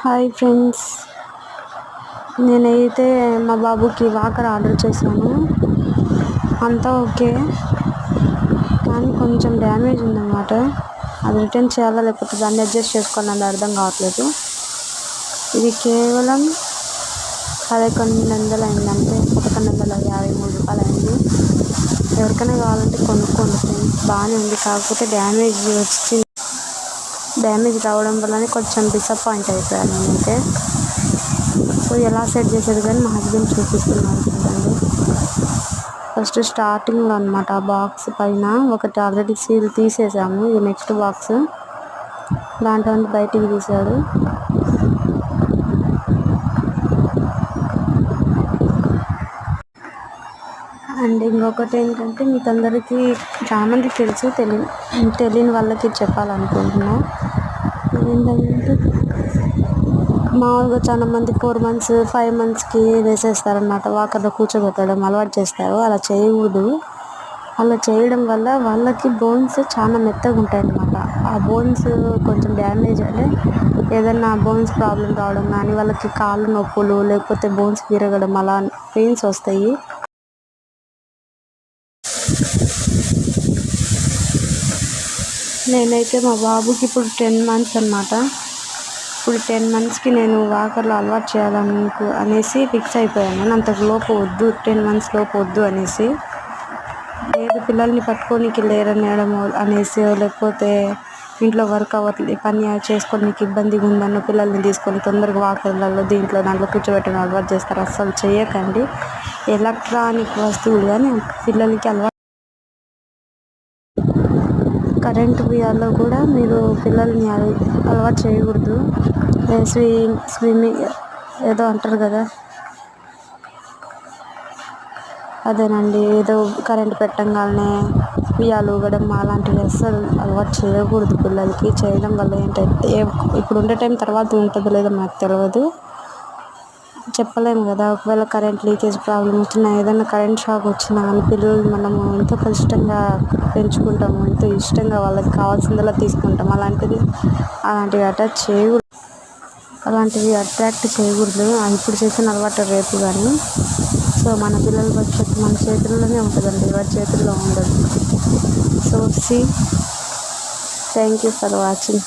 Hi friends, నేనైతే మా బాబుకి వాకర్ ఆర్డర్ చేశాను. అంతా ఓకే, కానీ కొంచెం డ్యామేజ్ ఉందన్నమాట. అది రిటర్న్ చేయాలా లేకపోతే దాన్ని అడ్జస్ట్ చేసుకోవాలని అర్థం కావట్లేదు. ఇది కేవలం 1100 అయింది, అంటే 1153 రూపాయలు అయింది. ఎవరికైనా కావాలంటే కొనుక్కోండి ఫ్రెండ్స్, బాగానే ఉంది. కాకపోతే డ్యామేజ్ రావడం వల్లనే కొంచెం డిసప్పాయింట్ అయిపోయాను నేనైతే. సో ఎలా సెట్ చేసేది కానీ మా హస్బెండ్ చూపిస్తున్నారు చూడండి. ఫస్ట్ స్టార్టింగ్లో అనమాట, ఆ బాక్స్ పైన ఒకటి ఆల్రెడీ సీల్ తీసేసాము. ఇది నెక్స్ట్ బాక్స్, దాంట్లో బయటికి తీసాడు. అండ్ ఇంకొకటి ఏంటంటే, మీకు అందరికీ చాలామంది తెలుసు, తెలియని వాళ్ళకి చెప్పాలనుకుంటున్నా. ఏంటంటే మామూలుగా చాలా మంది 4 months 5 monthsకి వేసేస్తారనమాట. వాకర్లో కూర్చోబెట్టడం అలవాటు చేస్తారు. అలా చేయకూడదు. అలా చేయడం వల్ల వాళ్ళకి బోన్స్ చాలా మెత్తగా ఉంటాయి అన్నమాట. ఆ బోన్స్ కొంచెం డ్యామేజ్ అంటే ఏదైనా బోన్స్ ప్రాబ్లం రావడం కానీ, వాళ్ళకి కాళ్ళు నొప్పులు లేకపోతే బోన్స్ విరగడం అలా పెయిన్స్ వస్తాయి. నేనైతే మా బాబుకి ఇప్పుడు 10 months అనమాట. ఇప్పుడు 10 monthsకి నేను వాకర్లో అలవాటు అనేసి ఫిక్స్ అయిపోయాను. అంతకులోపు వద్దు, 10 months లోపు వద్దు అనేసి. లేదు పిల్లల్ని పట్టుకోనికి లేరనేయడము అనేసి, లేకపోతే ఇంట్లో వర్క్ అవ్వట్లేదు, పని చేసుకోనికి ఇబ్బందిగా ఉందన్న పిల్లల్ని తీసుకొని తొందరగా వాకర్లలో దాంట్లో కూర్చోబెట్టడం అలవాటు చేస్తారు. అస్సలు చేయకండి. ఎలక్ట్రానిక్ వస్తువులు కానీ పిల్లలకి కరెంటు బియ్యాల్లో కూడా మీరు పిల్లల్ని అలవాటు చేయకూడదు. స్విమ్మింగ్ ఏదో అంటారు కదా, అదేనండి, ఏదో కరెంటు పెట్టంగానే బియ్యాలు ఊగడం అలాంటివి అస్సలు అలవాటు చేయకూడదు పిల్లలకి. చేయడం వల్ల ఏంటంటే ఇప్పుడు ఉండే టైం తర్వాత ఉంటుందో లేదో నాకు తెలియదు, చెప్పలేము కదా. ఒకవేళ కరెంట్ లీకేజ్ ప్రాబ్లం వచ్చినా, ఏదైనా కరెంట్ షాక్ వచ్చినా కానీ పిల్లలు మనము ఎంతో కష్టంగా పెంచుకుంటాము, ఎంతో ఇష్టంగా వాళ్ళకి కావాల్సిందలా తీసుకుంటాం. అలాంటివి అట్రాక్ట్ చేయకూడదు. ఇప్పుడు చేసిన అలవాటు రేపు కానీ. సో మన పిల్లల భవిష్యత్తు మన చేతుల్లోనే ఉంటుందండి, ఎవరి చేతుల్లో ఉండదు. So thank you for watching.